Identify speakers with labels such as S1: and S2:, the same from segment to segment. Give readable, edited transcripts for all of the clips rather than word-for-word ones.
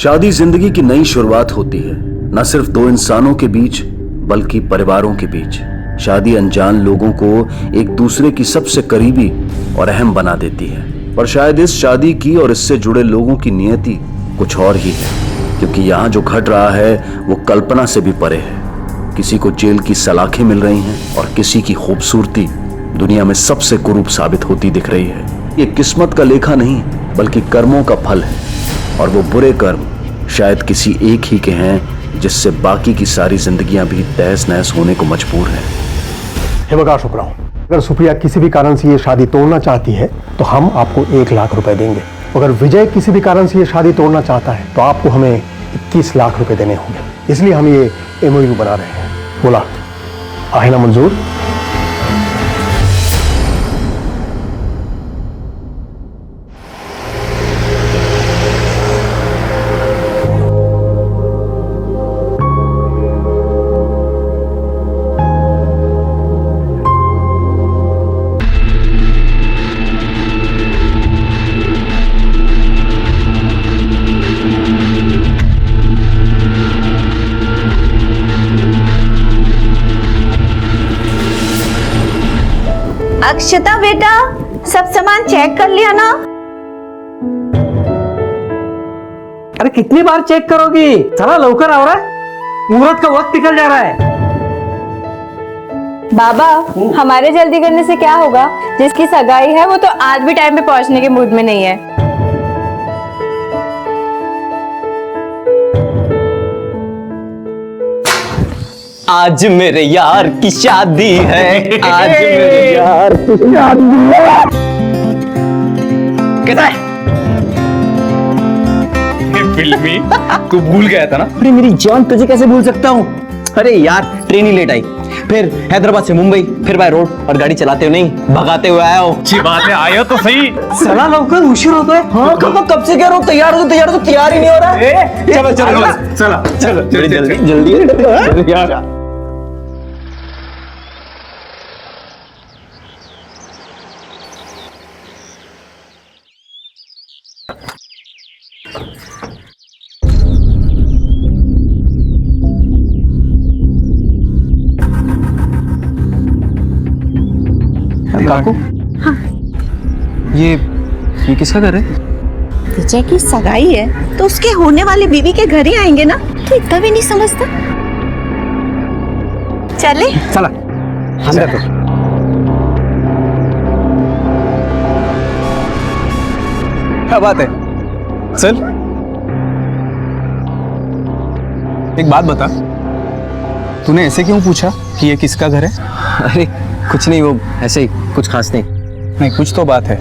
S1: शादी जिंदगी की नई शुरुआत होती है, न सिर्फ दो इंसानों के बीच बल्कि परिवारों के बीच। शादी अनजान लोगों को एक दूसरे की सबसे करीबी और अहम बना देती है, पर शायद इस शादी की और इससे जुड़े लोगों की नियति कुछ और ही है, क्योंकि यहाँ जो घट रहा है वो कल्पना से भी परे है। किसी को जेल की सलाखें मिल रही हैं और किसी की खूबसूरती दुनिया में सबसे कुरूप साबित होती दिख रही है। ये किस्मत का लेखा नहीं बल्कि कर्मों का फल है, और वो बुरे कर्म शायद किसी एक ही के हैं जिससे बाकी की सारी जिंदगियां भी तहस नहस होने को मजबूर हैं।
S2: हे बघा शुक्राओ, अगर सुप्रिया किसी भी कारण से ये शादी तोड़ना चाहती है तो हम आपको 1 लाख रुपए देंगे। अगर विजय किसी भी कारण से ये शादी तोड़ना चाहता है तो आपको हमें 21 लाख रुपए देने होंगे। इसलिए हम ये MOU बना रहे हैं। बोला आहे ना मंजूर?
S3: अक्षता बेटा, सब सामान चेक कर लिया ना?
S4: अरे कितनी बार चेक करोगी? चला लवकर आवरा, मुहूर्त का वक्त निकल जा रहा है।
S3: बाबा, हमारे जल्दी करने से क्या होगा? जिसकी सगाई है वो तो आज भी टाइम पे पहुंचने के मूड में नहीं है।
S5: आज मेरे यार की शादी है, आज मेरे यार की शादी है। कहता है फिल्मी तू भूल गया था ना? अरे मेरी जान, तुझे कैसे भूल सकता हूँ? अरे यार, ट्रेन ही लेट आई, फिर हैदराबाद से मुंबई, फिर बाय रोड, और गाड़ी चलाते हुए नहीं भगाते हुए आया हो।
S6: अच्छी बात है, आया तो सही।
S4: चला लवकर, उशीर होता है।
S5: हाँ, कब से कह रहा हूँ तैयार हो, तैयार ही नहीं हो रहा है।
S6: चलो चलो चलो
S5: जल्दी यार।
S4: काकू,
S3: हाँ।
S4: ये किसका घर है?
S3: विजय की सगाई है तो उसके होने वाले बीवी के घर ही आएंगे ना। तो इतना भी नहीं समझता? चले
S4: चला अंदर। तो क्या बात है? चल, एक बात बता, तूने ऐसे क्यों पूछा कि ये किसका घर है?
S5: अरे कुछ नहीं, वो ऐसे ही, कुछ खास नहीं।
S4: नहीं, कुछ तो बात है।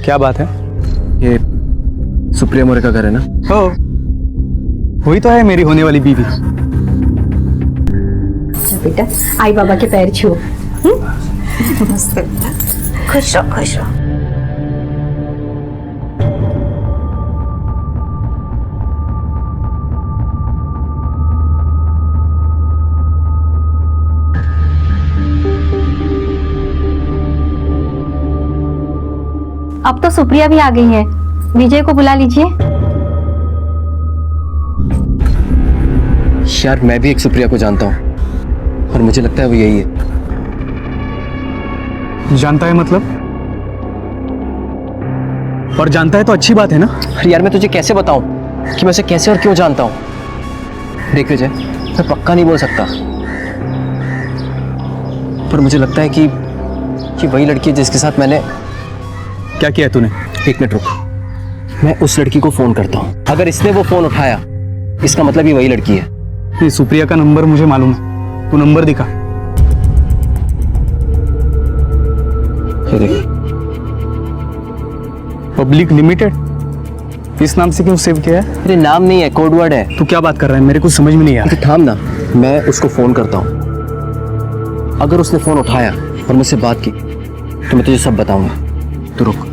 S4: क्या बात है?
S5: ये सुप्रिया मोरे का घर है ना?
S4: हो, वही तो है मेरी होने वाली बीवी।
S3: बेटा, आई बाबा के पैर छू। मस्त, खुश रहो खुश रहो।
S7: अब तो सुप्रिया भी आ गई है, विजय को बुला लीजिए।
S5: यार, मैं भी एक सुप्रिया को जानता हूँ और मुझे लगता है वो यही है।
S4: जानता है मतलब? और जानता है तो अच्छी बात है ना?
S5: अरे यार, मैं तुझे कैसे बताऊं कि मैं उसे कैसे और क्यों जानता हूं? देख विजय, मैं पक्का नहीं बोल सकता, पर मुझे लगता है कि वही लड़की है जिसके साथ मैंने।
S4: क्या किया तूने?
S5: 1 मिनट रुक, मैं उस लड़की को फोन करता हूँ। अगर इसने वो फोन उठाया, इसका मतलब ये वही लड़की है।
S4: ये सुप्रिया का नंबर मुझे मालूम है, तू नंबर दिखा।
S5: ये देख,
S4: पब्लिक लिमिटेड, इस नाम से क्यों सेव किया है?
S5: अरे नाम नहीं है, कोड वर्ड है।
S4: तू क्या बात कर रहा है? मेरे को समझ में नहीं आ रहा।
S5: थाम ना, मैं उसको फोन करता हूँ। अगर उसने फोन उठाया और मुझसे बात की तो मैं तुझे सब बताऊंगा। तू रुक।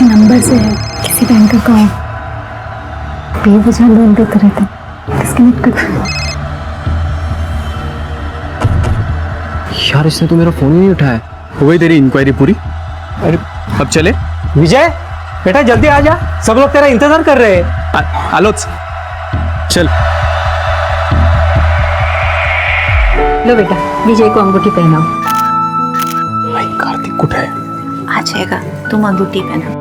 S7: किसी नंबर से है, किसी बैंक का है। बेवजह लोन देते रहते, डिस्कनेक्ट कर।
S5: यार इसने तो मेरा फोन ही नहीं उठाया।
S6: हो गई तेरी इंक्वायरी पूरी?
S4: अरे
S6: अब चले?
S4: विजय बेटा जल्दी आ जा, सब लोग तेरा इंतजार कर रहे हैं।
S6: आलोच चल।
S7: लो बेटा, विजय को अंगूठी पहनाओ।
S6: भाई कार्तिक कुछ है?
S8: आ जाएगा, तुम अंगूठी पहना।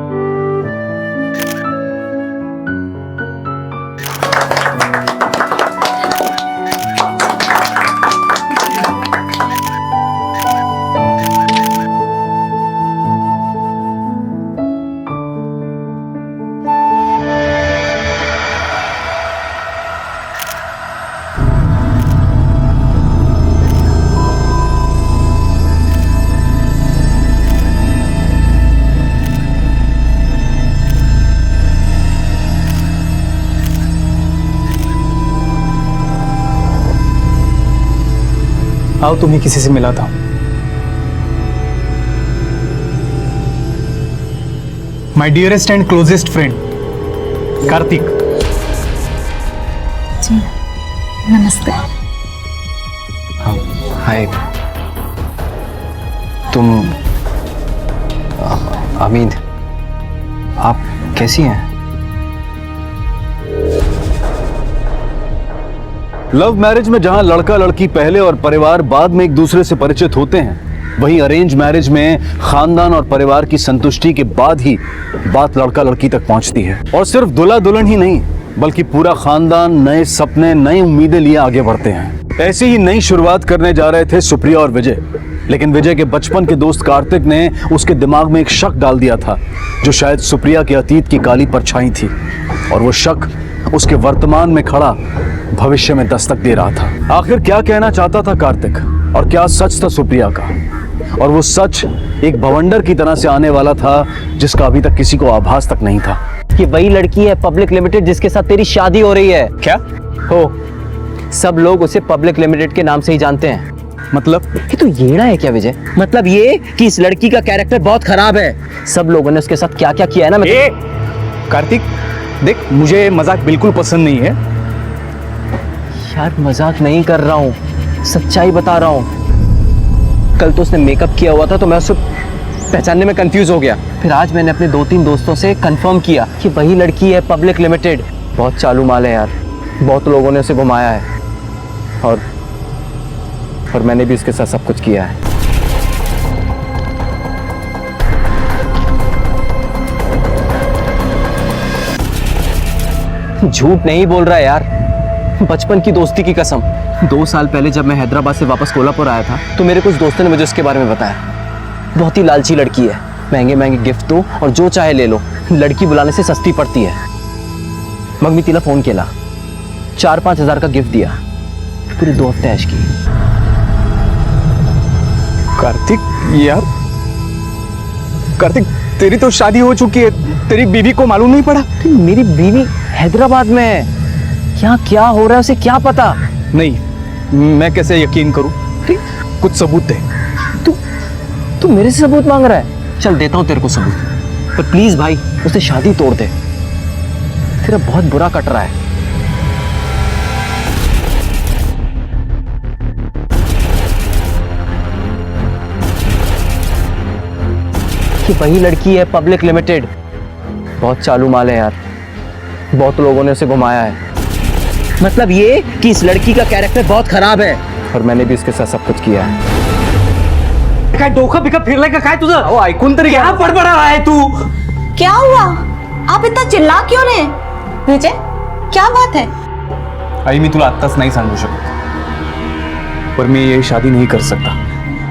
S6: आओ, तुम्हें किसी से मिला था। My dearest and closest friend Kartik.
S7: जी नमस्ते।
S5: हाय, तुम अमीन, आप कैसी हैं?
S1: लव मैरिज में जहां लड़का लड़की पहले और परिवार बाद में एक दूसरे से परिचित होते हैं, वहीं अरेंज मैरिज में खानदान और परिवार की संतुष्टि के बाद ही बात लड़का लड़की तक पहुंचती है। और सिर्फ दूल्हा दुल्हन ही नहीं, बल्कि पूरा खानदान नए सपने, नई उम्मीदें लिए आगे बढ़ते हैं। ऐसी ही नई शुरुआत करने जा रहे थे सुप्रिया और विजय, लेकिन विजय के बचपन के दोस्त कार्तिक ने उसके दिमाग में एक शक डाल दिया था, जो शायद सुप्रिया के अतीत की काली परछाई थी। और वो शक उसके वर्तमान में खड़ा भविष्य में दस्तक दे रहा था। आखिर क्या कहना चाहता था कार्तिक, और क्या सच था सुप्रिया का? और वो सच एक भवंडर की तरह से आने वाला था, जिसका अभी तक किसी को आभास तक नहीं था।
S5: ये वही लड़की है पब्लिक लिमिटेड जिसके साथ तेरी शादी हो रही है।
S6: क्या
S5: हो, सब लोग उसे पब्लिक लिमिटेड के नाम से ही जानते हैं।
S6: मतलब?
S5: ये तो येड़ा है क्या विजय? मतलब ये कि इस लड़की का कैरेक्टर बहुत खराब है। सब लोगों ने उसके साथ क्या क्या किया है ना।
S6: ए, कार्तिक देख, मुझे मजाक बिल्कुल पसंद नहीं है।
S5: यार मजाक नहीं कर रहा हूँ, सच्चाई बता रहा हूँ। कल तो उसने मेकअप किया हुआ था तो मैं उसे पहचानने में कंफ्यूज हो गया। फिर आज मैंने अपने 2-3 दोस्तों से कंफर्म किया कि वही लड़की है पब्लिक लिमिटेड। बहुत चालू माल है यार, बहुत लोगों ने उसे घुमाया है और मैंने भी उसके साथ सब कुछ किया है। झूठ नहीं बोल रहा है यार, बचपन की दोस्ती की कसम। 2 साल पहले जब मैं हैदराबाद से वापस कोल्हापुर आया था तो मेरे कुछ दोस्तों ने मुझे उसके बारे में बताया। बहुत ही लालची लड़की है, महंगे महंगे गिफ्ट दो और जो चाहे ले लो, लड़की बुलाने से सस्ती पड़ती है। मग मी तिला फोन केला, 4-5 हजार का गिफ्ट दिया, पूरे 2 हफ्ते ऐश की।
S6: कार्तिक यार, कार्तिक तेरी तो शादी हो चुकी है, तेरी बीवी को मालूम नहीं पड़ा?
S5: मेरी बीवी हैदराबाद में है, यहाँ क्या हो रहा है उसे क्या पता?
S6: नहीं, मैं कैसे यकीन करूं? कुछ सबूत दे।
S5: तू मेरे से सबूत मांग रहा है? चल देता हूँ तेरे को सबूत, पर प्लीज भाई उससे शादी तोड़ दे, तेरा बहुत बुरा कट रहा है। कि वही लड़की है पब्लिक लिमिटेड, बहुत चालू माल है यार, बहुत लोगों ने उसे घुमाया है। मतलब ये कि इस लड़की का कैरेक्टर बहुत खराब है और मैंने भी उसके साथ सब कुछ किया है।
S4: काय डोकं बिकं फिरलंय का काय तुझं?
S6: अहो, ऐकून तरी घ्या.
S4: क्या बडबड रहा है तू?
S8: क्या हुआ? आप इतना चिल्ला क्यों रहे? विजय, क्या बात है?
S6: आई मी तुला आत्ताच नाही सांगू शकत, पर मैं ये शादी नहीं कर सकता.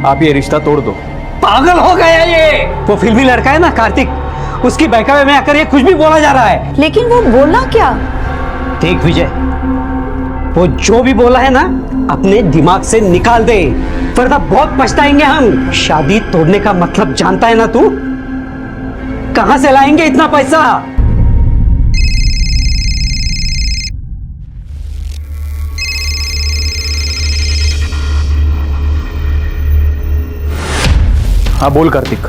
S6: आप ये रिश्ता तोड़ दो.
S4: पागल हो गया ये? वो फिल्मी लड़का है ना कार्तिक, उसकी बहकावे में आकर ये कुछ भी बोला जा रहा है।
S8: लेकिन वो बोला क्या?
S4: देख विजय, वो जो भी बोला है ना अपने दिमाग से निकाल दे, वरना बहुत पछताएंगे हम। शादी तोड़ने का मतलब जानता है ना तू? कहां से लाएंगे इतना पैसा?
S6: हाँ बोल कार्तिक.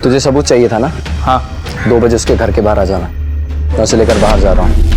S5: तुझे सबूत चाहिए था ना?
S6: हाँ,
S5: 2 बजे उसके घर के बाहर आ जाना। मैं उसे लेकर बाहर जा रहा हूँ।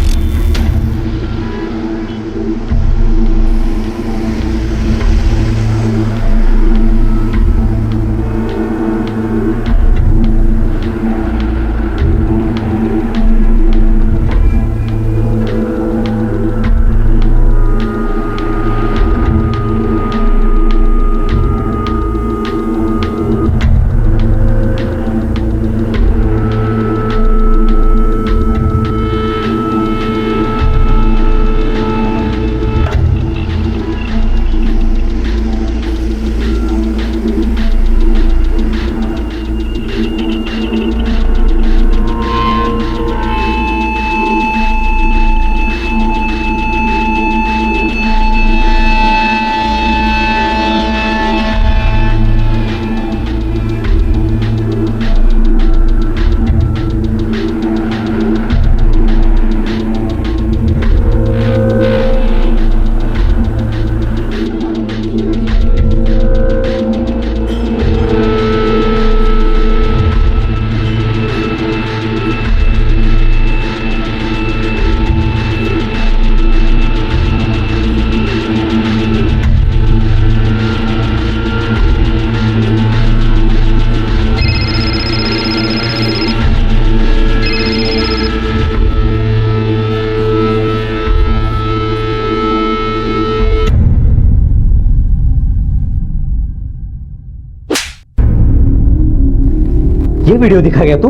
S4: ये वीडियो दिखा गया तू?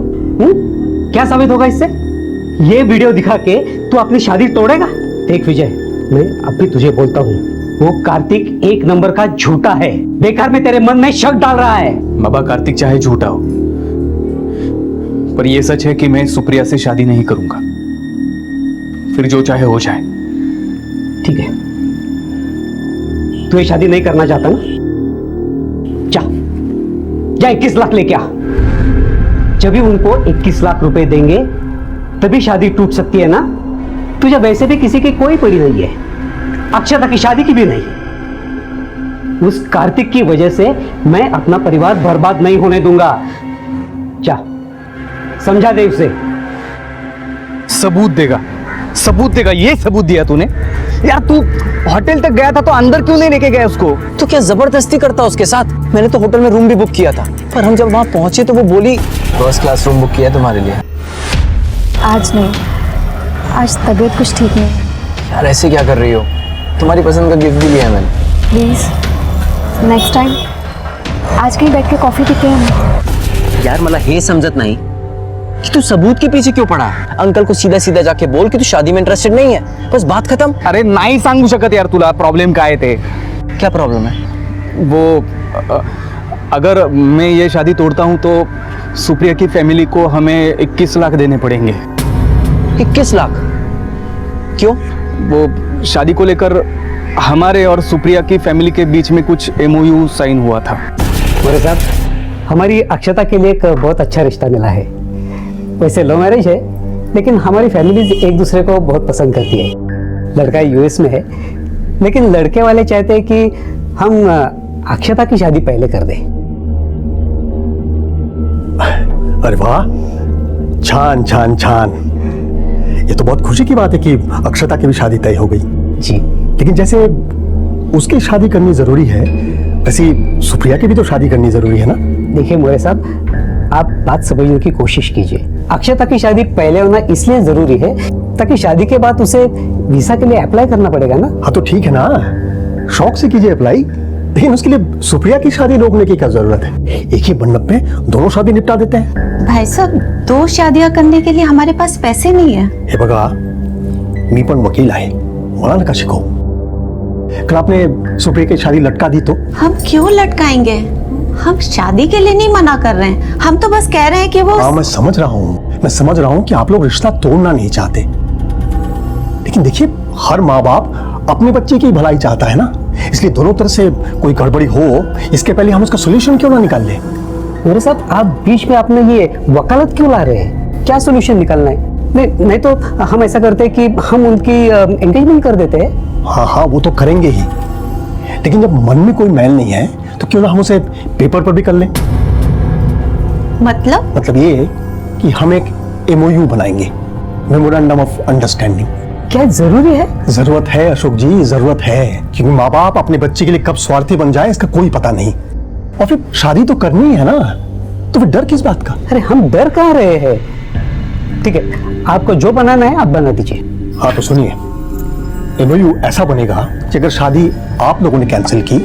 S4: क्या साबित होगा इससे? ये वीडियो दिखा के तू अपनी शादी तोड़ेगा? देख विजय, मैं अब भी तुझे बोलता हूँ, वो कार्तिक एक नंबर का झूठा है। बेकार में तेरे मन में शक डाल रहा है।
S6: बाबा, कार्तिक चाहे झूठा हो, पर यह सच है कि मैं सुप्रिया से शादी नहीं करूंगा। फिर जो चाहे हो जाए।
S4: ठीक है, तू ये शादी नहीं करना चाहता ना? जा 21 लाख लेके आ। जब भी उनको 21 लाख रुपए देंगे तभी शादी टूट सकती है ना? तुझे वैसे भी किसी की कोई पड़ी नहीं है, अक्षता की शादी की भी नहीं। उस कार्तिक की वजह से मैं अपना परिवार बर्बाद नहीं होने दूंगा। जा, समझा दे उसे।
S6: सबूत देगा, सबूत देगा। ये सबूत दिया तूने? यार तू होटल तक गया था तो अंदर क्यों नहीं लेके गया उसको?
S5: तो क्या जबरदस्ती करता उसके साथ? मैंने तो होटल में रूम भी बुक किया था, पर हम जब वहां पहुंचे तो वो बोली 1st क्लास रूम बुक किया तुम्हारे लिए।
S7: आज नहीं, आज तबीयत कुछ ठीक नहीं।
S5: यार ऐसे क्या कर रही हो? तुम्हारी पसंद का गिफ्ट भी लिया है मैंने।
S7: प्लीज नेक्स्ट टाइम आज कहीं बैठ के कॉफी पीते हैं।
S5: यार मला हे समझत नहीं कि तू सबूत के पीछे क्यों पड़ा? अंकल को सीधा सीधा जाके बोल कि तू शादी में इंटरेस्टेड नहीं है, बस बात खत्म।
S6: अरे नहीं सांगू शकत यार तुला प्रॉब्लेम काय ते।
S5: क्या प्रॉब्लम है?
S6: वो अगर मैं ये शादी तोड़ता हूँ तो सुप्रिया की फैमिली को हमें 21 लाख देने पड़ेंगे।
S5: 21 लाख? क्यों?
S6: वो शादी को लेकर हमारे और सुप्रिया की फैमिली के बीच में कुछ MOU साइन हुआ था।
S4: मेरे साथ हमारी अक्षता के लिए एक बहुत अच्छा रिश्ता मिला है। वैसे लव मैरिज है, लेकिन हमारी फैमिली एक दूसरे को बहुत पसंद करती है। लड़का US में है, लेकिन लड़के वाले चाहते हैं कि हम अक्षता की शादी पहले कर दें।
S2: अरे वाह, छान छान छान। ये तो बहुत खुशी की बात है कि अक्षता की भी शादी तय हो गई।
S4: जी,
S2: लेकिन जैसे उसकी शादी करनी जरूरी है, वैसे सुप्रिया की भी तो शादी करनी जरूरी है ना?
S4: देखिए मोरे साहब, आप बात समझने की कोशिश कीजिए। अक्षता की शादी पहले होना इसलिए जरूरी है ताकि शादी के बाद उसे वीजा के लिए अप्लाई करना पड़ेगा ना।
S2: हाँ तो ठीक है ना, शौक से कीजिए अप्लाई, लेकिन उसके लिए सुप्रिया की शादी रोकने की क्या जरूरत है? एक ही मंडप में दोनों शादी निपटा देते हैं।
S8: भाई साहब, 2 शादियां करने के लिए हमारे पास पैसे नहीं है।
S2: हे बघा, मी पण वकील आहे, मला नका शिकवू। कल आपने सुप्रिया की शादी लटका दी तो?
S8: हम क्यों लटकाएंगे? हम शादी के लिए नहीं मना कर रहे हैं, हम तो बस कह रहे हैं कि वो।
S2: हाँ मैं समझ रहा हूँ कि आप लोग रिश्ता तोड़ना नहीं चाहते, लेकिन देखिए हर माँ बाप अपने बच्चे की भलाई चाहता है ना, इसलिए दोनों तरफ से कोई गड़बड़ी हो इसके पहले हम उसका सोल्यूशन क्यों ना निकाल लें?
S4: मेरे साहब, आप बीच में अपने ये वकालत क्यों ला रहे हैं? क्या सोल्यूशन निकालना है? नहीं तो हम ऐसा करते हैं कि हम उनकी एंगेजमेंट कर देते हैं।
S2: हाँ वो तो करेंगे ही, लेकिन जब मन में कोई मैल नहीं है तो क्यों ना हम उसे पेपर पर भी कर लें।
S8: मतलब
S2: ये कि हम एक MOU बनाएंगे, मेमोरेंडम ऑफ अंडरस्टैंडिंग।
S4: क्या जरूरी है?
S2: जरूरत है अशोक जी, जरूरत है, क्योंकि माँ बाप अपने बच्चे के लिए कब स्वार्थी बन जाए इसका कोई पता नहीं। और फिर शादी तो करनी है ना, तो फिर डर किस बात का?
S4: अरे हम डर कहाँ रहे हैं? ठीक है, आपको जो बनाना है आप बना दीजिए।
S2: हाँ तो सुनिए, MOU ऐसा बनेगा कि अगर शादी आप लोगों ने कैंसिल की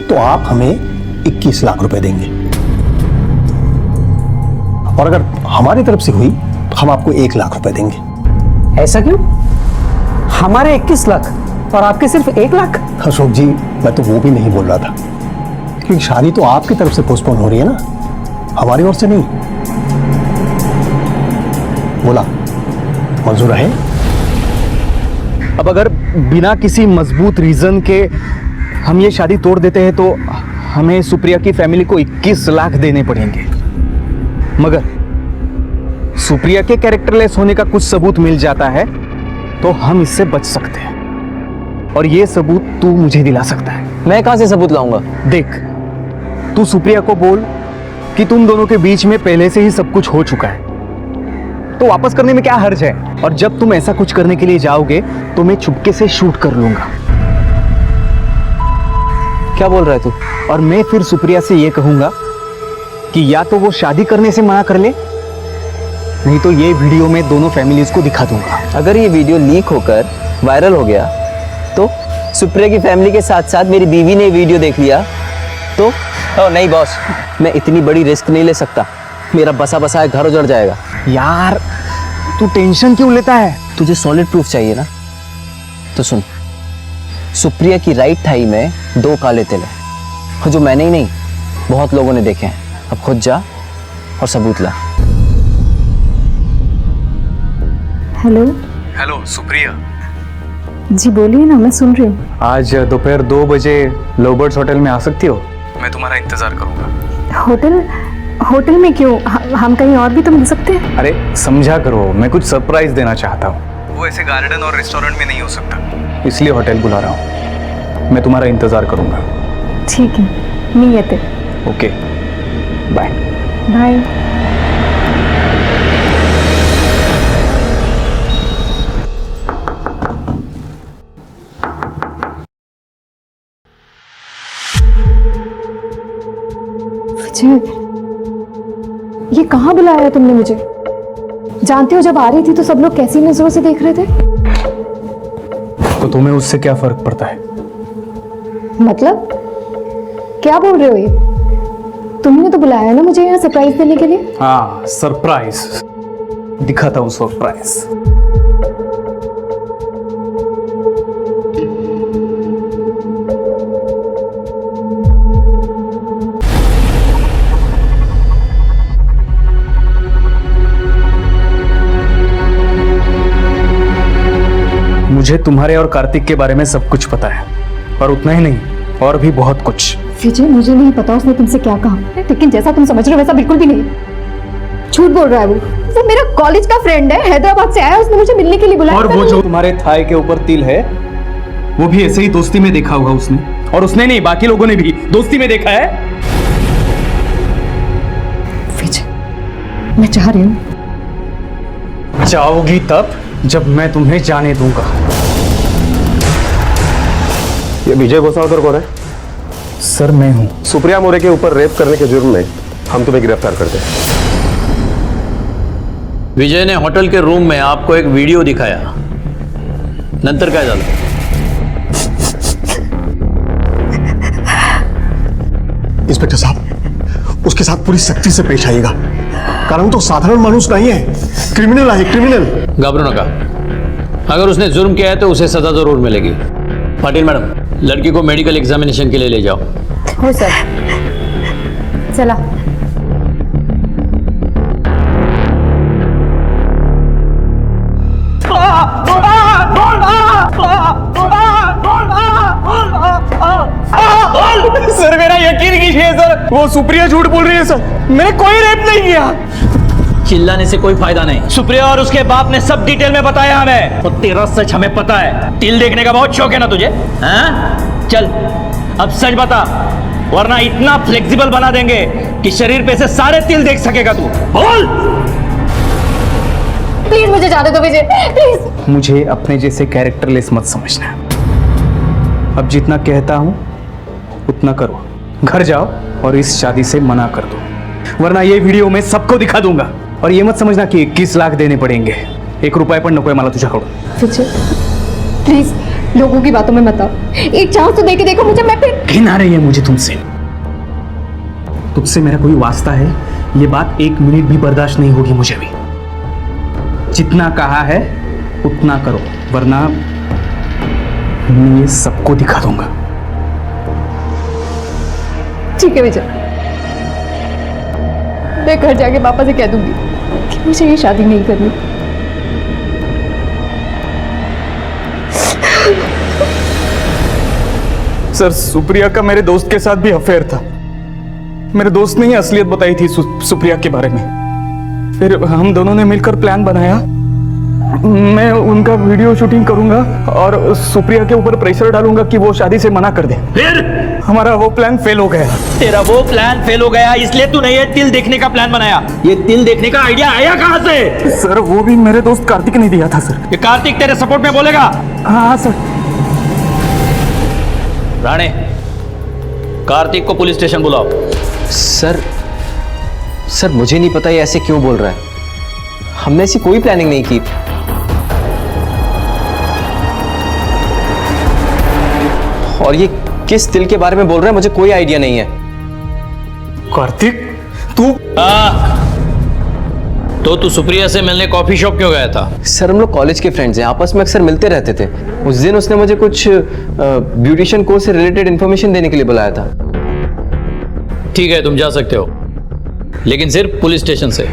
S2: तो आप हमें 21 लाख रुपए देंगे, और अगर हमारी तरफ से हुई तो हम आपको 1 लाख रुपए देंगे।
S4: ऐसा क्यों? हमारे 21 लाख और आपके सिर्फ 1 लाख?
S2: अशोक जी, मैं तो वो भी नहीं बोल रहा था, क्योंकि शादी तो आपकी तरफ से पोस्टपोन हो रही है ना, हमारी ओर से नहीं। बोला मंजूर है?
S6: अब अगर बिना किसी मजबूत रीजन के हम ये शादी तोड़ देते हैं तो हमें सुप्रिया की फैमिली को 21 लाख देने पड़ेंगे। मगर सुप्रिया के कैरेक्टरलेस होने का कुछ सबूत मिल जाता है तो हम इससे बच सकते हैं, और ये सबूत तू मुझे दिला सकता है।
S5: मैं कहां से सबूत लाऊंगा?
S6: देख, तू सुप्रिया को बोल कि तुम दोनों के बीच में पहले से ही सब कुछ हो चुका है, तो वापस करने में क्या हर्ज है? और जब तुम ऐसा कुछ करने के लिए जाओगे तो मैं चुपके से शूट कर लूंगा।
S5: क्या बोल रहा है तू?
S6: और मैं फिर सुप्रिया से ये कहूंगा कि या तो वो शादी करने से मना कर ले, नहीं तो ये वीडियो में दोनों फैमिलीज को दिखा दूंगा।
S5: अगर ये वीडियो लीक होकर वायरल हो गया तो सुप्रिया की फैमिली के साथ साथ मेरी बीवी ने वीडियो देख लिया तो? नहीं बॉस, मैं इतनी बड़ी रिस्क नहीं ले सकता, मेरा बसा बसा घर उजड़ जाएगा।
S6: यार तू टेंशन क्यों लेता है?
S5: तुझे सॉलिड प्रूफ चाहिए ना, तो सुन, सुप्रिया की राइट थाई में 2 काले तिल है, जो मैंने ही नहीं बहुत लोगों ने देखे हैं। अब खुद जा और सबूत ला।
S7: हेलो।
S6: हेलो सुप्रिया।
S7: जी बोलिए ना, मैं सुन रही हूँ।
S6: आज दोपहर 2 बजे लवबर्ड्स होटल में आ सकती हो? मैं तुम्हारा इंतजार करूंगा।
S7: होटल में क्यों? हम कहीं और भी तो मिल सकते हैं।
S6: अरे समझा करो, मैं कुछ सरप्राइज देना चाहता हूँ। वो ऐसे गार्डन और रेस्टोरेंट में नहीं हो सकता, इसलिए होटल बुला रहा हूँ। मैं तुम्हारा इंतजार करूंगा।
S7: ठीक है, नियत है।
S6: Okay, bye
S7: bye. ये कहाँ बुलाया है तुमने मुझे? जानते हो जब आ रही थी तो सब लोग कैसी नजरों से देख रहे थे।
S6: तो तुम्हें उससे क्या फर्क पड़ता है?
S7: मतलब क्या बोल रहे हो ये? तुमने तो बुलाया ना मुझे यहाँ सरप्राइज देने के लिए।
S6: हाँ, सरप्राइज दिखाता हूँ, सरप्राइज। मुझे तुम्हारे और कार्तिक के बारे में सब कुछ पता है, और उतना ही नहीं, और भी बहुत कुछ।
S7: विजय, मुझे नहीं पता उसने तुमसे क्या कहा, लेकिन जैसा तुम समझ रहे हो वैसा बिल्कुल भी नहीं। झूठ बोल रहा है वो मेरा कॉलेज का फ्रेंड है, हैदराबाद से आया, उसने मुझे मिलने के लिए बुलाया।
S6: और वो जो तुम्हारे थाई के ऊपर तिल है, वो भी ऐसे ही दोस्ती में देखा होगा उसने, और उसने नहीं, बाकी लोगों ने भी दोस्ती में देखा है।
S7: विजय, मैं चाह रही हूँ।
S6: चाहोगी तब जब मैं तुम्हें जाने दूंगा।
S9: ये विजय गोसावदर कौन है?
S6: सर मैं हूं।
S9: सुप्रिया मोरे के ऊपर रेप करने के जुर्म में हम तुम्हें गिरफ्तार करते हैं।
S10: विजय ने होटल के रूम में आपको एक वीडियो दिखाया, नंतर काय झालं?
S2: इंस्पेक्टर साहब, उसके साथ पूरी सख्ती से पेश आइएगा, कारण तो साधारण मानुस नहीं है, क्रिमिनल है, क्रिमिनल।
S10: घबरो नका, अगर उसने जुर्म किया है तो उसे सजा जरूर मिलेगी। पाटिल मैडम, लड़की को मेडिकल एग्जामिनेशन के लिए ले जाओ।
S7: हो सर, चला।
S6: सर मेरा यकीन कीजिए सर, वो सुप्रिया झूठ बोल रही है सर, मैंने कोई रेप नहीं किया।
S10: चिल्लाने से कोई फायदा नहीं, सुप्रिया और उसके बाप ने सब डिटेल में बताया हमें, और तेरा सच हमें पता है। तिल देखने का बहुत शौक है ना तुझे? हाँ? चल अब सच बता, वरना इतना फ्लेक्सिबल बना देंगे कि शरीर पे से सारे तिल देख सकेगा तू। बोल।
S7: प्लीज मुझे जाने दो विजय, प्लीज।
S6: मुझे अपने जैसे कैरेक्टरलेस मत समझना। अब जितना कहता हूं उतना करो। घर जाओ और इस शादी से मना कर दो, वरना ये वीडियो मैं सबको दिखा दूंगा। और ये मत समझना कि 21 लाख देने पड़ेंगे, 1 रुपये पण नकोय मला तुझ्याकडून।
S7: विजय प्लीज लोगों की बातों में मत आओ, एक चांस तो देके देखो मुझे, मैं फिर।
S6: घिन आ रही है मुझे तुमसे। तुझसे मेरा कोई वास्ता है, ये बात 1 मिनट भी बर्दाश्त नहीं होगी मुझे भी। जितना कहा है उतना करो, वरना मैं ये सबको दिखा दूंगा।
S7: ठीक है विजय, मैं घर जाके पापा से कह दूंगी कि मुझे ये शादी नहीं करनी।
S6: सर, सुप्रिया का मेरे दोस्त के साथ भी अफेयर था। मेरे दोस्त ने ही असलियत बताई थी सुप्रिया के बारे में। फिर हम दोनों ने मिलकर प्लान बनाया। मैं उनका वीडियो शूटिंग करूंगा और सुप्रिया के ऊपर प्रेशर डालूंगा कि वो शादी से मना कर दे।
S10: फिर
S6: हमारा वो प्लान फेल हो गया।
S10: तेरा वो प्लान फेल हो गया, इसलिए तूने ये तिल देखने का प्लान बनाया। ये तिल देखने का आइडिया आया कहां से?
S6: सर, वो भी मेरे दोस्त कार्तिक ने दिया था सर।
S10: ये कार्तिक तेरे सपोर्ट में बोलेगा?
S6: हाँ सर।
S10: राणे, कार्तिक को पुलिस स्टेशन बुलाओ।
S5: सर मुझे नहीं पता ये ऐसे क्यों बोल रहा है। हमने ऐसी कोई प्लानिंग नहीं की। और ये किस तिल के बारे में बोल रहा है, मुझे कोई आइडिया नहीं है।
S6: कार्तिक, तू?
S10: तो तू सुप्रिया से मिलने कॉफी शॉप क्यों गया था?
S5: सर, हम लोग कॉलेज के फ्रेंड्स हैं, आपस में अक्सर मिलते रहते थे। उस दिन उसने मुझे कुछ ब्यूटिशियन कोर्स से रिलेटेड इंफॉर्मेशन देने के लिए बुलाया था।
S10: ठीक है, तुम जा सकते हो, लेकिन सिर्फ पुलिस स्टेशन से,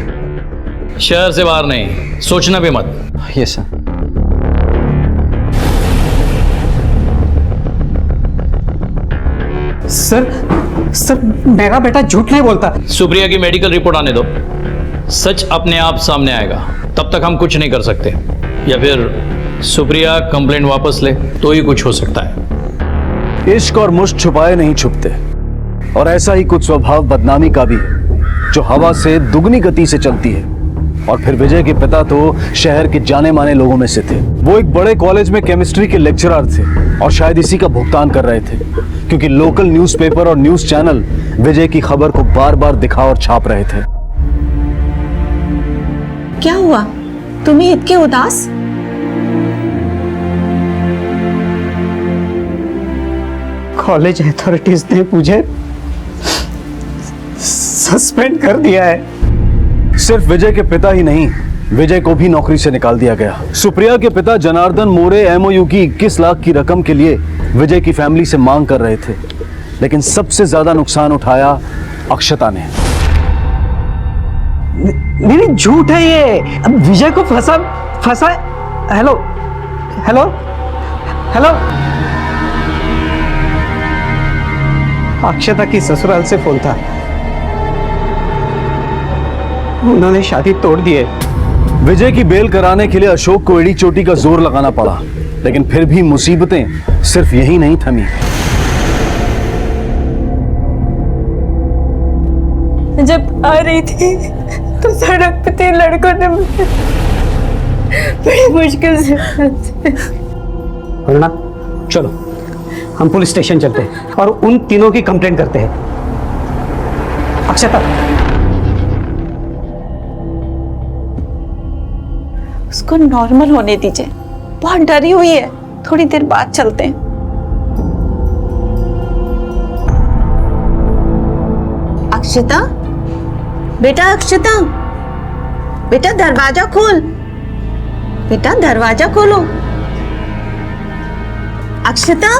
S10: शहर से बाहर नहीं। सोचना भी मत।
S5: Yes sir.
S4: सर मेरा बेटा झूठ नहीं बोलता।
S10: सुप्रिया की मेडिकल रिपोर्ट आने दो, सच अपने आप सामने आएगा। तब तक हम कुछ नहीं कर सकते, या फिर सुप्रिया कंप्लेंट वापस ले तो ही कुछ हो सकता है।
S1: इश्क और मुश्क छुपाए नहीं छुपते, और ऐसा ही कुछ स्वभाव बदनामी का भी है जो हवा से दुगनी गति से चलती है। और फिर विजय के पिता तो शहर के जाने माने लोगों में से थे। वो एक बड़े कॉलेज में केमिस्ट्री के लेक्चरर थे और शायद इसी का भुगतान कर रहे थे, क्योंकि लोकल न्यूज़पेपर और न्यूज़ चैनल विजय की खबर को बार बार दिखा और छाप रहे थे।
S8: क्या हुआ, तुम्हें इतने उदास?
S4: कॉलेज अथॉरिटीज ने मुझे सस्पेंड कर दिया है।
S1: सिर्फ विजय के पिता ही नहीं, विजय को भी नौकरी से निकाल दिया गया। सुप्रिया के पिता जनार्दन मोरे एमओयू की 21 लाख की रकम के लिए विजय की फैमिली से मांग कर रहे थे, लेकिन सबसे ज्यादा नुकसान उठाया अक्षता ने।
S4: नहीं, झूठ है ये। अब विजय को फंसा। हेलो हेलो हेलो, अक्षता की ससुराल से फोन था, उन्होंने शादी तोड़ दी है।
S1: विजय की बेल कराने के लिए अशोक को एड़ी चोटी का जोर लगाना पड़ा, लेकिन फिर भी मुसीबतें सिर्फ यही नहीं थमी।
S3: जब आ रही थी तो सड़क पे 3 लड़कों ने मुझे बड़ी मुश्किल से
S4: वरना चलो हम पुलिस स्टेशन चलते हैं और उन तीनों की कंप्लेंट करते हैं। अक्षता,
S8: उसको नॉर्मल होने दीजिए, बहुत डरी हुई है, थोड़ी देर बाद चलते हैं। अक्षता, बेटा अक्षता, बेटा दरवाजा खोल, बेटा दरवाजा खोलो। अक्षता,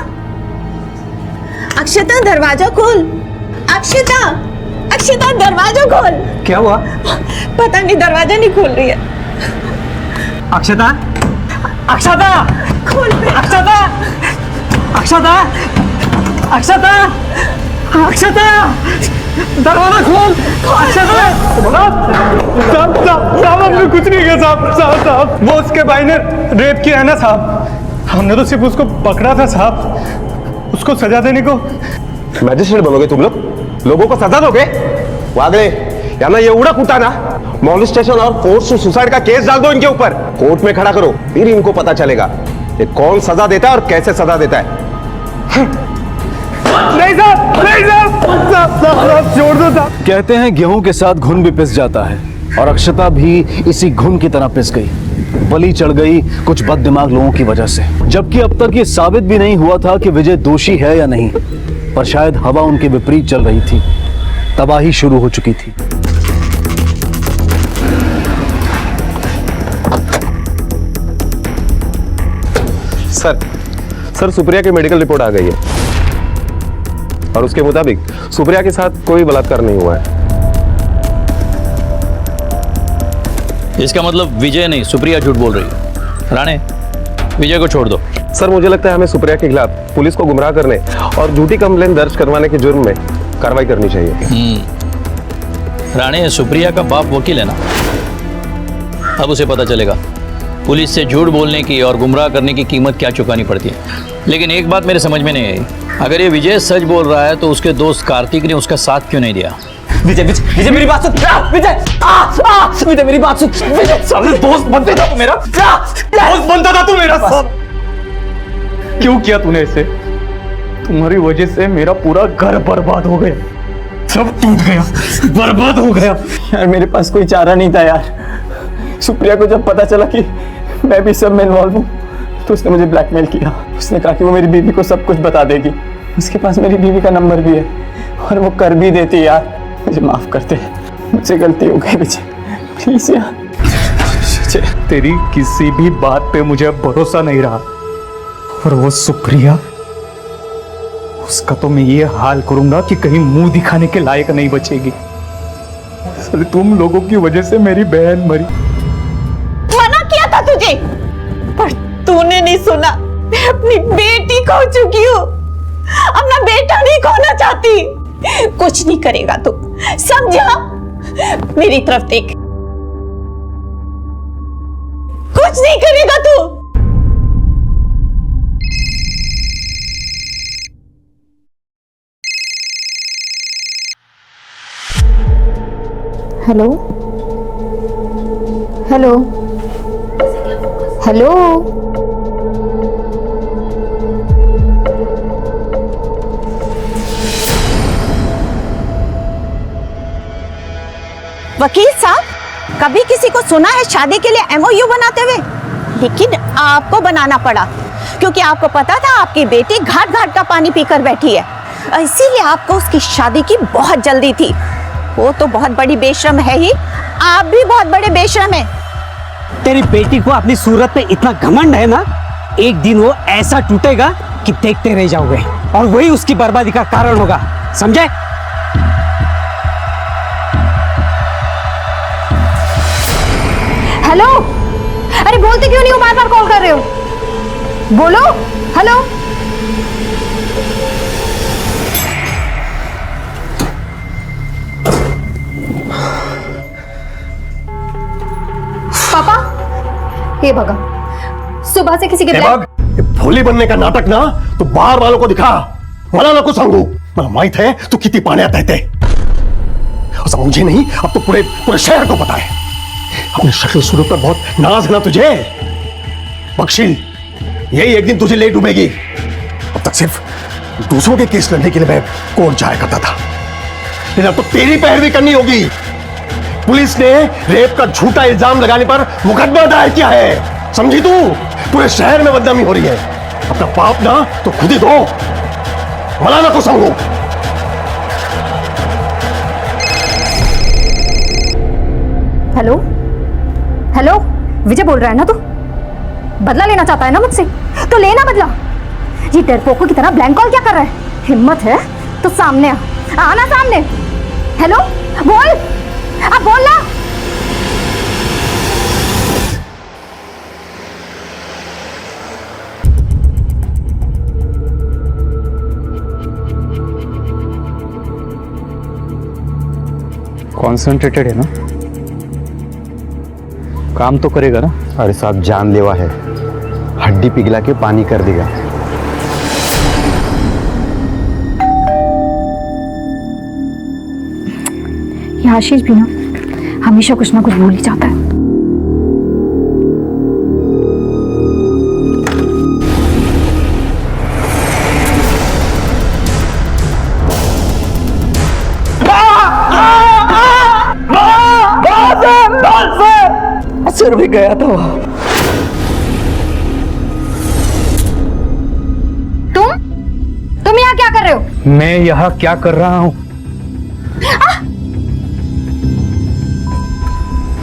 S8: अक्षता दरवाजा खोल, अक्षता, अक्षता दरवाजा खोल।
S4: क्या हुआ?
S8: पता नहीं, दरवाजा नहीं खोल रही है।
S4: अक्षता, अक्षता,
S8: खोल पे।
S4: अक्षता, अक्षता, अक्षता, अक्षता, दरवाजा खोल। अक्षता,
S6: साहब हमने कुछ नहीं किया साहब। वो उसके भाई ने रेप किया है ना साहब, हमने तो सिर्फ उसको पकड़ा था साहब, उसको सजा देने को।
S9: मॅजिस्ट्रेट बनोगे तुम लोग? लोगों को सजा दोगे? वागले यांना एवढं कुठं ना मॉलेस्टेशन और फोर्स सुसाइड का केस डाल दो इनके ऊपर, कोर्ट में खड़ा करो, फिर इनको पता चलेगा कि कौन सजा देता है और कैसे सजा देता है।
S6: नहीं साहब, नहीं साहब, छोड़ दो साहब।
S1: कहते हैं गेहूं के साथ घुन भी पिस जाता है, और अक्षता भी इसी घुन की तरह पिस गई, बलि चढ़ गई कुछ बददिमाग लोगों की वजह से। जबकि अब तक ये साबित भी नहीं हुआ था कि विजय दोषी है या नहीं, पर शायद हवा उनके विपरीत चल रही थी, तबाही शुरू हो चुकी थी।
S9: सर सुप्रिया की मेडिकल रिपोर्ट आ गई है और उसके मुताबिक सुप्रिया के साथ कोई बलात्कार नहीं हुआ है।
S10: इसका मतलब विजय नहीं, सुप्रिया झूठ बोल रही है। राणे, विजय को छोड़ दो।
S9: सर मुझे लगता है हमें सुप्रिया के खिलाफ पुलिस को गुमराह करने और झूठी कंप्लेन दर्ज करवाने के जुर्म में कार्रवाई करनी चाहिए।
S10: राणे, सुप्रिया का बाप वकील है ना, अब उसे पता चलेगा पुलिस से झूठ बोलने की और गुमराह करने की कीमत क्या चुकानी पड़ती है। लेकिन एक बात मेरे समझ में नहीं आई, अगर ये विजय सच बोल रहा है तो उसके दोस्त कार्तिक ने उसका साथ क्यों नहीं दिया?
S5: विजय विजय विजय मेरी बात सुन। विजय विजय मेरी बात सुन। विजय साले दोस्त बनते था तू मेरा, दोस्त बनता था तू मेरा।
S6: क्यों किया तूने ऐसे? तुम्हारी वजह से मेरा पूरा घर बर्बाद हो गया, सब टूट गया, बर्बाद हो गया।
S5: यार मेरे पास कोई चारा नहीं था यार। सुप्रिया को जब पता चला कि मैं भी सब में इन्वॉल्व हूँ तो उसने मुझे ब्लैकमेल किया। उसने कहा कि वो मेरी बीवी को सब कुछ बता देगी, उसके पास मेरी बीवी का नंबर भी है और वो कर भी देती। यार मुझे माफ कर दे, मुझसे गलती हो गई विजय, प्लीज यार।
S6: तेरी किसी भी बात पे मुझे अब भरोसा नहीं रहा, और वो सुप्रिया, उसका तो मैं ये हाल करूंगा कि कहीं मुंह दिखाने के लायक नहीं बचेगी। तुम लोगों की वजह से मेरी बहन मरी।
S8: मना किया था तुझे, पर तूने नहीं सुना। मैं अपनी बेटी खो चुकी हूँ, अपना बेटा नहीं खोना चाहती। कुछ नहीं करेगा तू, समझा? मेरी तरफ देख, कुछ नहीं करेगा तू।
S7: हेलो हेलो हेलो,
S8: वकील साहब, कभी किसी को सुना है शादी के लिए एमओयू बनाते हुए? लेकिन आपको बनाना पड़ा क्योंकि आपको पता था आपकी बेटी घाट घाट का पानी पीकर बैठी है, इसीलिए आपको उसकी शादी की बहुत जल्दी थी। वो तो बहुत बड़ी बेशरम है ही, आप भी बहुत बड़े बेशरम हैं।
S4: तेरी बेटी को अपनी सूरत पे इतना घमंड है ना, एक दिन वो ऐसा टूटेगा कि देखते रह जाओगे, और वही उसकी बर्बादी का कारण होगा, समझे?
S7: हेलो, अरे बोलते क्यों नहीं हो? बार बार कॉल कर रहे हो, बोलो। हेलो, पापा, हे भगा, सुबह से किसी के
S2: भोली बनने का नाटक ना तो बाहर वालों को दिखा, मला नको सांगू, मला माहित है तू किती पाण्यात आहे ते। असं मुझे नहीं, अब तो पूरे पूरे शहर को पता है। अपने शक्ल सूरत पर बहुत नाज है ना तुझे, बख्शील यही एक दिन तुझे ले डूबेगी। अब तक सिर्फ दूसरों के केस लड़ने के लिए मैं कोर्ट जाया करता था, लेकिन अब तो तेरी पैरवी करनी होगी। पुलिस ने रेप का झूठा इल्जाम लगाने पर मुकदमा दायर किया है, समझी तू? पूरे शहर में बदनामी हो रही है। अपना पाप ना तो खुद ही दो, मला नको सांगू।
S7: हेलो हेलो, विजय बोल रहा है ना तू? बदला लेना चाहता है ना मुझसे? तो लेना बदला। ये डरपोकों की तरह ब्लैंक कॉल क्या कर रहा है? हिम्मत है तो सामने आना सामने। हेलो, बोल, अब बोल ना।
S6: कॉन्सेंट्रेटेड है ना, काम तो करेगा ना?
S9: अरे साहब जानलेवा है, हड्डी पिघला के पानी कर देगा।
S7: ये आशीष भी ना हमेशा कुछ ना कुछ भूल ही जाता है।
S6: सिर भी गया था।
S7: तुम यहाँ क्या कर रहे हो?
S6: मैं यहाँ क्या कर रहा हूँ?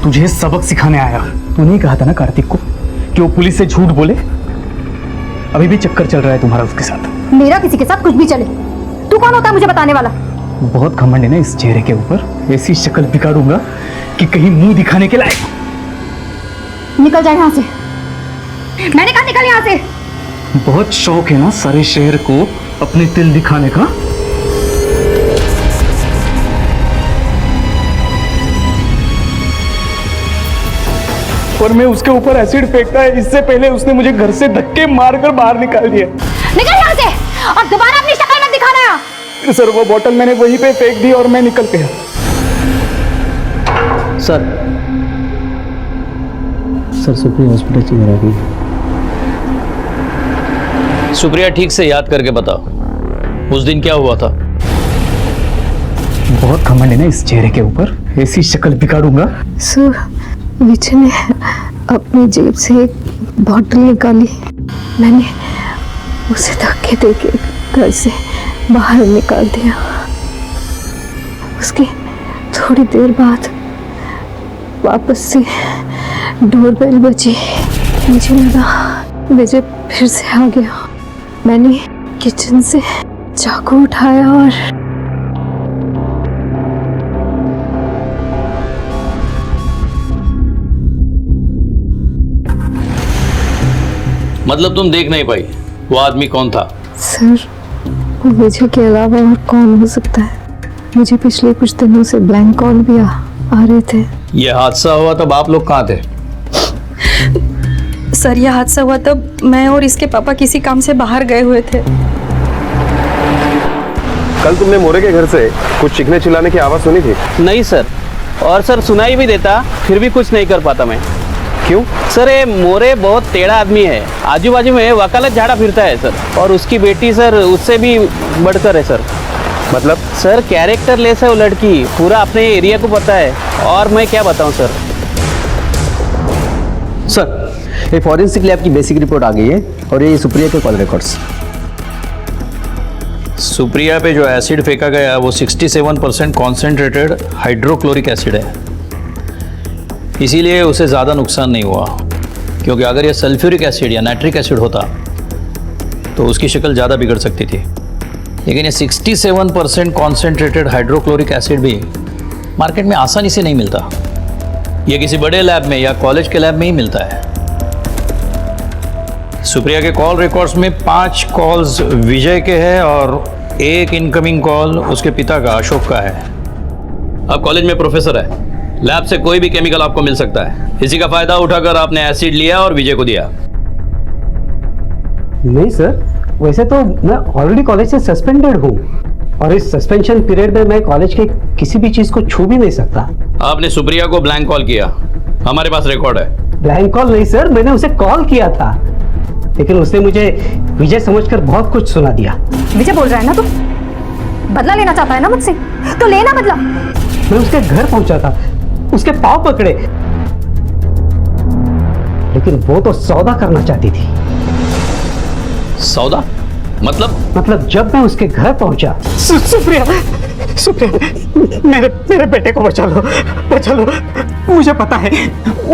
S6: तुझे सबक सिखाने आया। तूने कहा था ना कार्तिक को कि वो पुलिस से झूठ बोले। अभी भी चक्कर चल रहा है तुम्हारा उसके साथ।
S7: मेरा किसी के साथ कुछ भी चले, तू कौन होता है मुझे बताने वाला?
S6: बहुत घमंड है ना इस चेहरे के ऊपर। ऐसी शक्ल बिगाड़ूंगा कि कहीं मुंह दिखाने के लायक।
S7: निकल जाए यहाँ से। मैंने कहा निकल यहाँ से।
S6: बहुत शौक है ना सारे शहर को अपने तिल दिखाने का। और मैं उसके ऊपर एसिड फेंकता है इससे पहले उसने मुझे घर से धक्के मारकर बाहर निकाल दिया।
S7: निकल यहाँ से और दोबारा अपनी शक्ल मत दिखाना।
S6: सर वो बोतल मैंने वहीं पे फेंक दी और मैं निकल गया।
S4: सर सुप्रिया हॉस्पिटल चली आ गई।
S10: सुप्रिया ठीक से याद करके बताओ, उस दिन क्या हुआ था?
S6: बहुत घमंड है ना इस चेहरे के ऊपर। ऐसी शक्ल बिगाड़ूंगा।
S3: सर विजय ने अपनी जेब से एक बॉटल निकाली। मैंने उसे धक्के देके घर से बाहर निकाल दिया। उसके थोड़ी देर बाद वापस से डोरबेल बजी। मुझे लगा विजय फिर से आ गया। मैंने किचन से चाकू उठाया और
S10: मतलब तुम देख नहीं पाई वो आदमी कौन था?
S3: सर वो विजय के अलावा और कौन हो सकता है? मुझे पिछले कुछ दिनों से ब्लैंक कॉल भी आ रहे थे।
S10: ये हादसा हुआ तब आप लोग कहाँ थे?
S3: सर यह हादसा हुआ तब मैं और इसके पापा किसी काम से बाहर गए हुए थे।
S9: कल तुमने मोरे के घर से कुछ चीखने चिल्लाने की आवाज सुनी थी?
S5: नहीं सर, और सर सुनाई भी देता फिर भी कुछ नहीं कर पाता मैं।
S9: क्यों?
S5: सर ये मोरे बहुत टेढ़ा आदमी है। आजू बाजू में वकालत झाड़ा फिरता है सर, और उसकी बेटी सर उससे भी बढ़कर है सर।
S9: मतलब?
S5: सर कैरेक्टर लेस है वो लड़की, पूरा अपने एरिया को पता है। और मैं क्या बताऊं सर।
S4: सर ये फॉरेंसिक लैब की बेसिक रिपोर्ट आ गई है और ये सुप्रिया के कॉल रिकॉर्ड्स।
S10: सुप्रिया पे जो एसिड फेंका गया वो 67% कॉन्सेंट्रेटेड हाइड्रोक्लोरिक एसिड है, इसीलिए उसे ज़्यादा नुकसान नहीं हुआ। क्योंकि अगर ये सल्फ्यूरिक एसिड या नाइट्रिक एसिड होता तो उसकी शक्ल ज़्यादा बिगड़ सकती थी। लेकिन ये 67% कॉन्सेंट्रेटेड हाइड्रोक्लोरिक एसिड भी मार्केट में आसानी से नहीं मिलता। ये किसी बड़े लैब में या कॉलेज के लैब में ही मिलता है। सुप्रिया के कॉल रिकॉर्ड्स में 5 कॉल्स विजय के हैं और 1 इनकमिंग कॉल उसके पिता का अशोक का है। अब कॉलेज में प्रोफेसर है, लैब से कोई भी केमिकल आपको मिल सकता है। इसी का फायदा उठाकर आपने एसिड लिया और विजय को दिया।
S4: नहीं सर, वैसे तो मैं ऑलरेडी कॉलेज से सस्पेंडेड हूँ और इस सस्पेंशन पीरियड में मैं कॉलेज के किसी भी चीज को छू भी नहीं सकता।
S10: आपने सुप्रिया को ब्लैंक कॉल किया, हमारे पास रिकॉर्ड है।
S4: ब्लैंक कॉल नहीं सर, मैंने उसे कॉल किया था, लेकिन उसने मुझे विजय समझकर बहुत कुछ सुना दिया।
S7: विजय बोल रहा है ना तू? बदला लेना चाहता है ना मुझसे? तो लेना बदला।
S4: मैं उसके घर पहुंचा था, उसके पांव पकड़े, लेकिन वो तो सौदा करना चाहती थी।
S10: सौदा? मतलब
S4: जब मैं उसके घर पहुंचा।
S6: सुप्रिया मेरे बेटे को बचा लो। मुझे पता है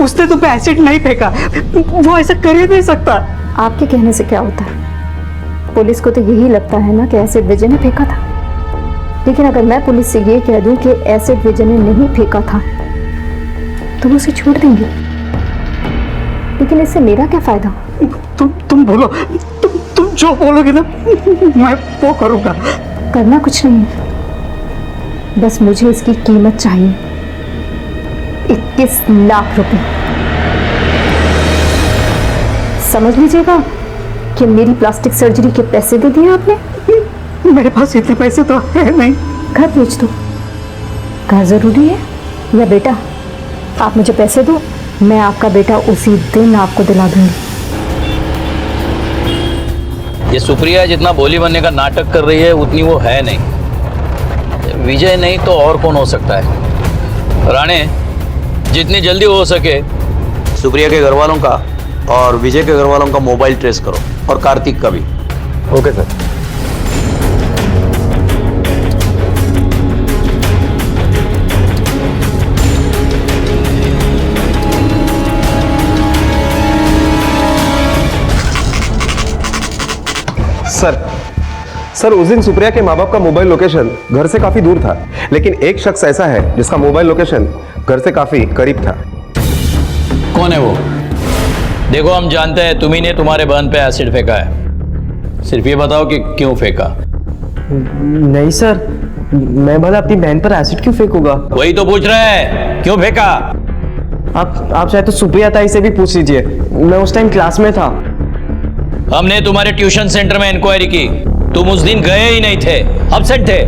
S6: उसने तुम पे एसिड नहीं फेंका, वो ऐसा कर ही नहीं सकता।
S3: आपके कहने से क्या होता है? पुलिस को तो यही लगता है ना कि एसिड विजय ने फेंका था। लेकिन अगर मैं पुलिस से ये कह दूं कि एसिड विजय ने नहीं फेंका था तो वो उसे छोड़ देंगे। लेकिन इससे मेरा क्या फायदा?
S6: तुम बोलो, तुम जो बोलोगे ना मैं वो करूंगा।
S3: करना कुछ नहीं है, बस मुझे इसकी कीमत चाहिए, 21 लाख रुपए। समझ लीजिएगा कि मेरी प्लास्टिक सर्जरी के पैसे दे दिए आपने।
S6: मेरे पास इतने पैसे तो है नहीं।
S3: घर बेच दो। घर जरूरी है या बेटा? आप मुझे पैसे दो, मैं आपका बेटा उसी दिन आपको दिला दूंगी।
S10: ये सुप्रिया जितना भोली बनने का नाटक कर रही है उतनी वो है नहीं। विजय नहीं तो और कौन हो सकता है? राणे, जितनी जल्दी हो सके सुप्रिया के घर वालों का और विजय के घर वालों का मोबाइल ट्रेस करो, और कार्तिक का भी।
S9: Okay sir. सर उस दिन सुप्रिया के माँ बाप का मोबाइल लोकेशन घर से काफी दूर था, लेकिन एक शख्स ऐसा है जिसका मोबाइल लोकेशन घर से काफी करीब था।
S10: कौन है वो? देखो, हम जानते हैं तुम्ही ने तुम्हारे बहन पे एसिड फेंका है। सिर्फ ये बताओ कि क्यों फेंका।
S5: नहीं सर, मैं भला अपनी बहन पर एसिड क्यों फेंकूंगा?
S10: वही तो पूछ रहे हैं, क्यों फेंका?
S5: आप चाहे तो सुप्रिया ताई से भी पूछ लीजिए, मैं उस टाइम क्लास में था।
S10: हमने तुम्हारे ट्यूशन सेंटर में इंक्वायरी की, तुम उस दिन गए ही नहीं थे, अपसेट थे।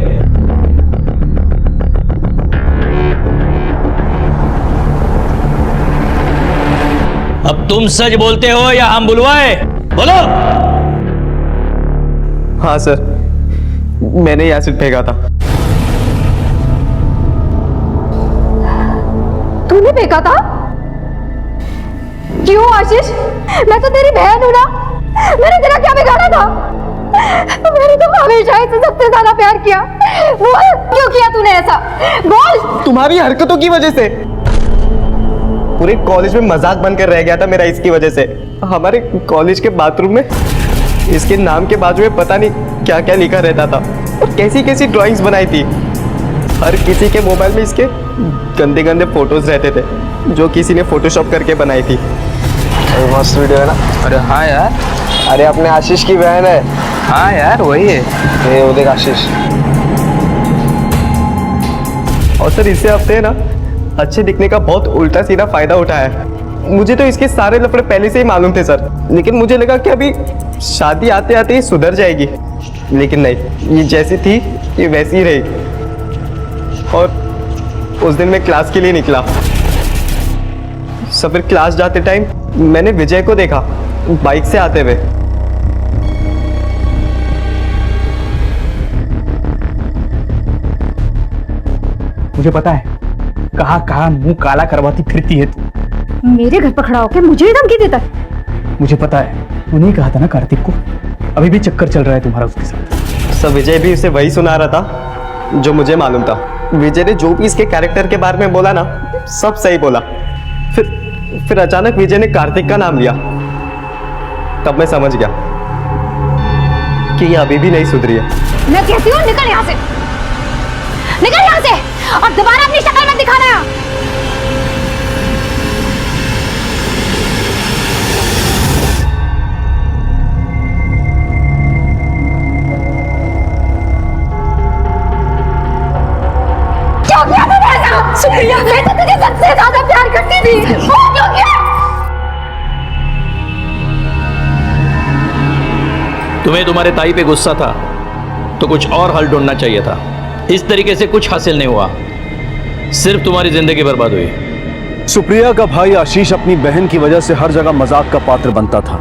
S10: अब तुम सच बोलते हो या हम बुलवाए? बोलो।
S5: हाँ सर, मैंने एसिड फेंका था।
S3: तूने फेंका था? क्यों आशीष? मैं तो तेरी बहन हूं ना, मैंने तेरा क्या बिगाड़ा था? मैंने तो हमेशा इसे सबसे ज्यादा प्यार किया। बोल, क्यों किया तूने ऐसा? बोल।
S5: तुम्हारी हरकतों की वजह से पूरे कॉलेज में मजाक बनकर रह गया था मेरा, इसकी वजह से। हमारे कॉलेज के बाथरूम में इसके नाम के बाजू में पता नहीं क्या क्या लिखा रहता था, और कैसी कैसी ड्राइंग्स बनाई थी। हर किसी के मोबाइल में इसके गंदे गंदे फोटोज रहते थे, जो किसी ने फोटोशॉप करके बनाई थी।
S6: मस्त वीडियो है ना? अरे हाँ यार, अरे अपने आशीष की बहन है। हाँ यार, वही है, ये वो देख आशीष।
S5: और सर इससे हफ्ते ना अच्छे दिखने का बहुत उल्टा सीधा फायदा उठाया है। मुझे तो इसके सारे लफड़े पहले से ही मालूम थे सर, लेकिन मुझे लगा कि अभी शादी आते आते ही सुधर जाएगी, लेकिन नहीं, ये जैसी थी ये वैसी ही रही। और उस दिन मैं क्लास के लिए निकला। सब फिर क्लास जाते टाइम मैंने विजय को देखा बाइक से आते हुए।
S6: मुझे पता है कहाँ कहाँ मुंह काला करवाती फिरती है तू।
S3: मेरे घर पर खड़ा होकर मुझे ही धमकी देता है।
S6: मुझे पता है, तूने ही कहा था ना कार्तिक को, अभी भी चक्कर चल रहा है तुम्हारा उसके साथ।
S5: सब विजय भी उसे वही सुना रहा था जो मुझे मालूम था। विजय ने जो भी इसके कैरेक्टर के बारे में बोला ना, सब सही बोला। फिर अचानक विजय ने कार्तिक का नाम लिया, तब मैं समझ गया कि ये अभी भी नहीं सुधरी है।
S7: मैं कहती हूँ निकल यहाँ से, निकल यहाँ से, और दोबारा अपनी शक्ल मत दिखाना यहाँ। क्यों किया तूने ऐसा? सुप्रिया, मैं तो तुझे सबसे ज्यादा प्यार करती थी। क्यों किया?
S10: तुम्हें तुम्हारे ताई पे गुस्सा था तो कुछ और हल ढूंढना चाहिए था। इस तरीके से कुछ हासिल नहीं हुआ, सिर्फ तुम्हारी जिंदगी बर्बाद हुई।
S1: सुप्रिया का भाई आशीष अपनी बहन की वजह से हर जगह मजाक का पात्र बनता था,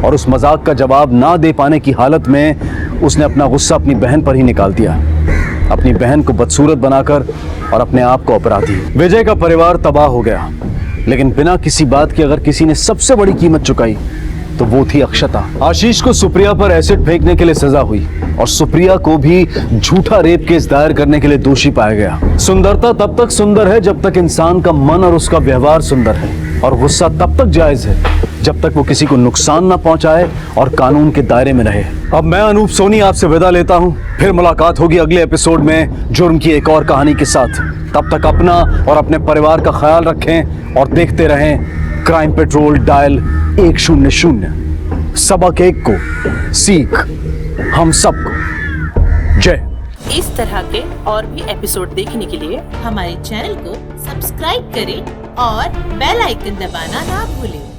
S1: और उस मजाक का जवाब ना दे पाने की हालत में उसने अपना गुस्सा अपनी बहन पर ही निकाल दिया, अपनी बहन को बदसूरत बनाकर और अपने आप को अपराधी। विजय का परिवार तबाह हो गया, लेकिन बिना किसी बात के अगर किसी ने सबसे बड़ी कीमत चुकाई तो वो थी अक्षता। आशीष को सुप्रिया पर एसिड फेंकने के लिए सजा हुई, और सुप्रिया को भी झूठा रेप केस दायर करने के लिए दोषी पाया गया। सुंदरता तब तक सुंदर है जब तक इंसान का मन और उसका व्यवहार सुंदर है, और गुस्सा तब तक जायज है जब तक वो किसी को नुकसान ना पहुंचाए और कानून के दायरे में रहे। अब मैं अनूप सोनी आपसे विदा लेता हूं, फिर मुलाकात होगी अगले एपिसोड में जुर्म की एक और कहानी के साथ। तब तक अपना और अपने परिवार का ख्याल रखें और देखते रहें क्राइम पेट्रोल डायल 100। सबक एक को सीख हम सबको। जय।
S11: इस तरह के और भी एपिसोड देखने के लिए हमारे चैनल को सब्सक्राइब करें और बेल आइकन दबाना ना भूलें।